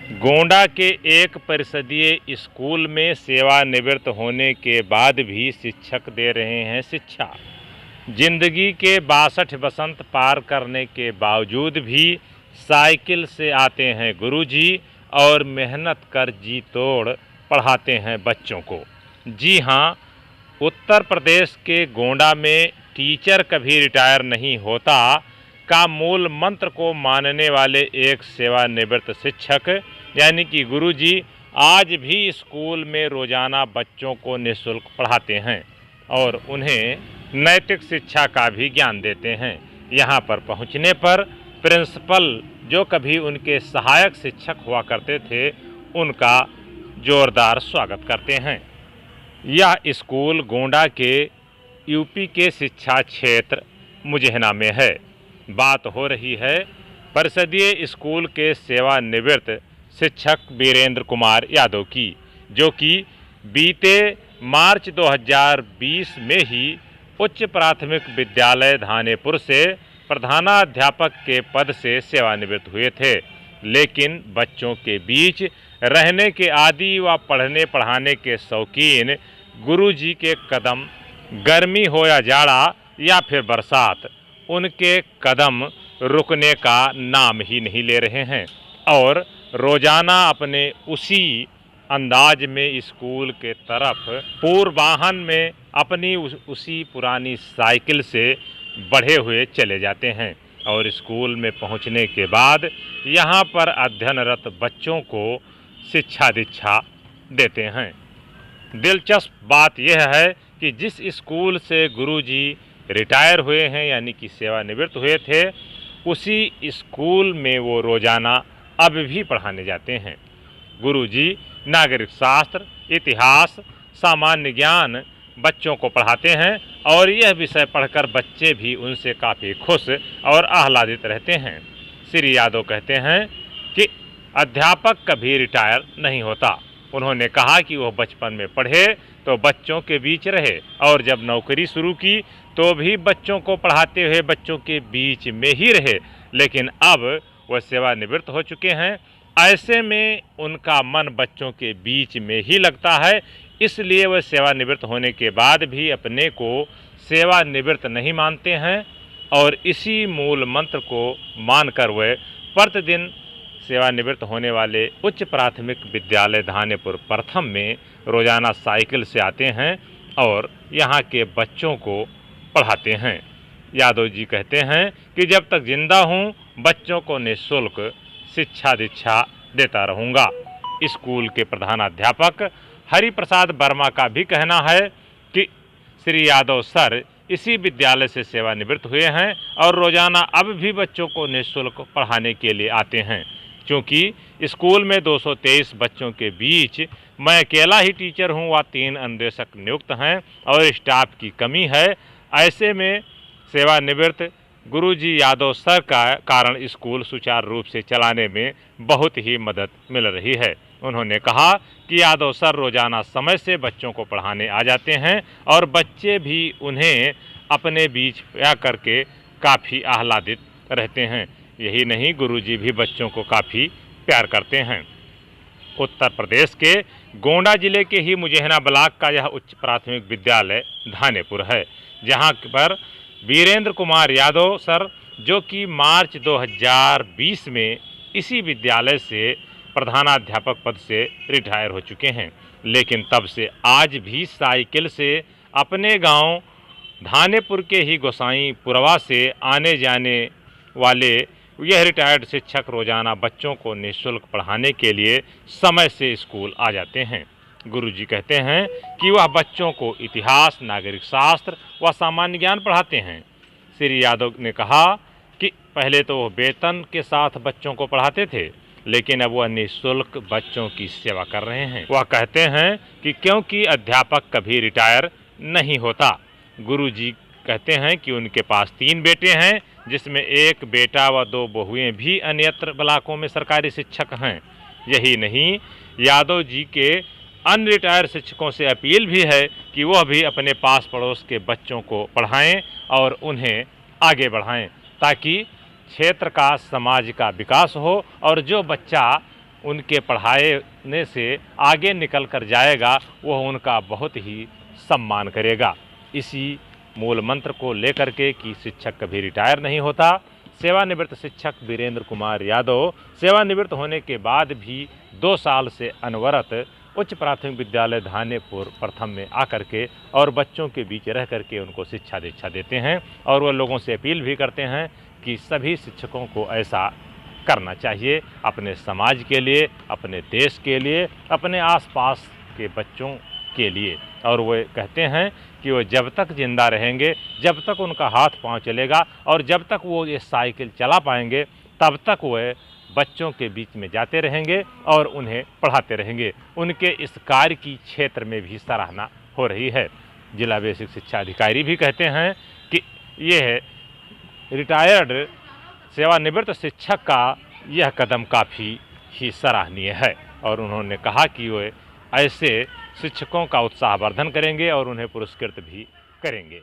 गोंडा के एक परिषदीय स्कूल में सेवानिवृत्त होने के बाद भी शिक्षक दे रहे हैं शिक्षा। जिंदगी के 62 वसंत पार करने के बावजूद भी साइकिल से आते हैं गुरुजी और मेहनत कर जी तोड़ पढ़ाते हैं बच्चों को। जी हाँ, उत्तर प्रदेश के गोंडा में टीचर कभी रिटायर नहीं होता का मूल मंत्र को मानने वाले एक सेवानिवृत्त शिक्षक यानी कि गुरुजी आज भी स्कूल में रोजाना बच्चों को निःशुल्क पढ़ाते हैं और उन्हें नैतिक शिक्षा का भी ज्ञान देते हैं। यहाँ पर पहुँचने पर प्रिंसिपल जो कभी उनके सहायक शिक्षक हुआ करते थे उनका जोरदार स्वागत करते हैं। यह स्कूल गोंडा के यूपी के शिक्षा क्षेत्र मुजहना में है। बात हो रही है परिषदीय स्कूल के सेवानिवृत्त शिक्षक वीरेंद्र कुमार यादव की, जो कि बीते मार्च 2020 में ही उच्च प्राथमिक विद्यालय धानेपुर से प्रधानाध्यापक के पद से सेवानिवृत्त हुए थे। लेकिन बच्चों के बीच रहने के आदी व पढ़ने पढ़ाने के शौकीन गुरुजी के कदम, गर्मी हो या जाड़ा या फिर बरसात, उनके कदम रुकने का नाम ही नहीं ले रहे हैं और रोजाना अपने उसी अंदाज में स्कूल के तरफ पूर्वाहन में अपनी उसी पुरानी साइकिल से बढ़े हुए चले जाते हैं और स्कूल में पहुंचने के बाद यहां पर अध्ययनरत बच्चों को शिक्षा दीक्षा देते हैं। दिलचस्प बात यह है कि जिस स्कूल से गुरुजी रिटायर हुए हैं यानी कि सेवानिवृत्त हुए थे, उसी स्कूल में वो रोजाना अब भी पढ़ाने जाते हैं। गुरुजी नागरिक शास्त्र, इतिहास, सामान्य ज्ञान बच्चों को पढ़ाते हैं और यह विषय पढ़कर बच्चे भी उनसे काफ़ी खुश और आह्लादित रहते हैं। श्री यादव कहते हैं कि अध्यापक कभी रिटायर नहीं होता। उन्होंने कहा कि वह बचपन में पढ़े तो बच्चों के बीच रहे और जब नौकरी शुरू की तो भी बच्चों को पढ़ाते हुए बच्चों के बीच में ही रहे, लेकिन अब वह सेवानिवृत्त हो चुके हैं। ऐसे में उनका मन बच्चों के बीच में ही लगता है, इसलिए वह सेवानिवृत्त होने के बाद भी अपने को सेवानिवृत्त नहीं मानते हैं और इसी मूल मंत्र को मानकर वह प्रतिदिन सेवानिवृत्त होने वाले उच्च प्राथमिक विद्यालय धानेपुर प्रथम में रोजाना साइकिल से आते हैं और यहाँ के बच्चों को पढ़ाते हैं। यादव जी कहते हैं कि जब तक जिंदा हूँ बच्चों को निःशुल्क शिक्षा दीक्षा देता रहूँगा। स्कूल के प्रधानाध्यापक हरिप्रसाद वर्मा का भी कहना है कि श्री यादव सर इसी विद्यालय से सेवानिवृत्त हुए हैं और रोजाना अब भी बच्चों को निःशुल्क पढ़ाने के लिए आते हैं। क्योंकि स्कूल में 223 बच्चों के बीच मैं अकेला ही टीचर हूं व 3 अन्वेषक नियुक्त हैं और स्टाफ की कमी है। ऐसे में सेवानिवृत्त गुरुजी यादव सर का कारण स्कूल सुचारू रूप से चलाने में बहुत ही मदद मिल रही है। उन्होंने कहा कि यादव सर रोजाना समय से बच्चों को पढ़ाने आ जाते हैं और बच्चे भी उन्हें अपने बीच या करके काफ़ी आह्लादित रहते हैं। यही नहीं, गुरुजी भी बच्चों को काफ़ी प्यार करते हैं। उत्तर प्रदेश के गोंडा जिले के ही मुजहना ब्लॉक का यह उच्च प्राथमिक विद्यालय धानेपुर है, जहां पर वीरेंद्र कुमार यादव सर, जो कि मार्च 2020 में इसी विद्यालय से प्रधानाध्यापक पद से रिटायर हो चुके हैं, लेकिन तब से आज भी साइकिल से अपने गांव धानेपुर के ही गोसाईपुरवा से आने जाने वाले यह रिटायर्ड शिक्षक रोजाना बच्चों को निःशुल्क पढ़ाने के लिए समय से स्कूल आ जाते हैं। गुरुजी कहते हैं कि वह बच्चों को इतिहास, नागरिक शास्त्र व सामान्य ज्ञान पढ़ाते हैं। श्री यादव ने कहा कि पहले तो वह वेतन के साथ बच्चों को पढ़ाते थे, लेकिन अब वह निःशुल्क बच्चों की सेवा कर रहे हैं। वह कहते हैं कि क्योंकि अध्यापक कभी रिटायर नहीं होता। गुरुजी कहते हैं कि उनके पास 3 बेटे हैं, जिसमें 1 बेटा व 2 बहुएं भी अन्यत्र ब्लॉकों में सरकारी शिक्षक हैं। यही नहीं, यादव जी के अन्य रिटायर शिक्षकों से अपील भी है कि वह भी अपने पास पड़ोस के बच्चों को पढ़ाएं और उन्हें आगे बढ़ाएं, ताकि क्षेत्र का, समाज का विकास हो और जो बच्चा उनके पढ़ाने से आगे निकल कर जाएगा, वह उनका बहुत ही सम्मान करेगा। इसी मूल मंत्र को लेकर के कि शिक्षक कभी रिटायर नहीं होता, सेवानिवृत्त शिक्षक वीरेंद्र कुमार यादव सेवानिवृत्त होने के बाद भी 2 साल से अनवरत उच्च प्राथमिक विद्यालय धानेपुर प्रथम में आकर के और बच्चों के बीच रह करके उनको शिक्षा दीक्षा देते हैं। और वह लोगों से अपील भी करते हैं कि सभी शिक्षकों को ऐसा करना चाहिए, अपने समाज के लिए, अपने देश के लिए, अपने आसपास के बच्चों के लिए। और वो कहते हैं कि वो जब तक जिंदा रहेंगे, जब तक उनका हाथ पांव चलेगा और जब तक वो ये साइकिल चला पाएंगे, तब तक वह बच्चों के बीच में जाते रहेंगे और उन्हें पढ़ाते रहेंगे। उनके इस कार्य की क्षेत्र में भी सराहना हो रही है। जिला बेसिक शिक्षा अधिकारी भी कहते हैं कि यह रिटायर्ड सेवानिवृत्त शिक्षक का यह कदम काफ़ी ही सराहनीय है और उन्होंने कहा कि वे ऐसे शिक्षकों का उत्साहवर्धन करेंगे और उन्हें पुरस्कृत भी करेंगे।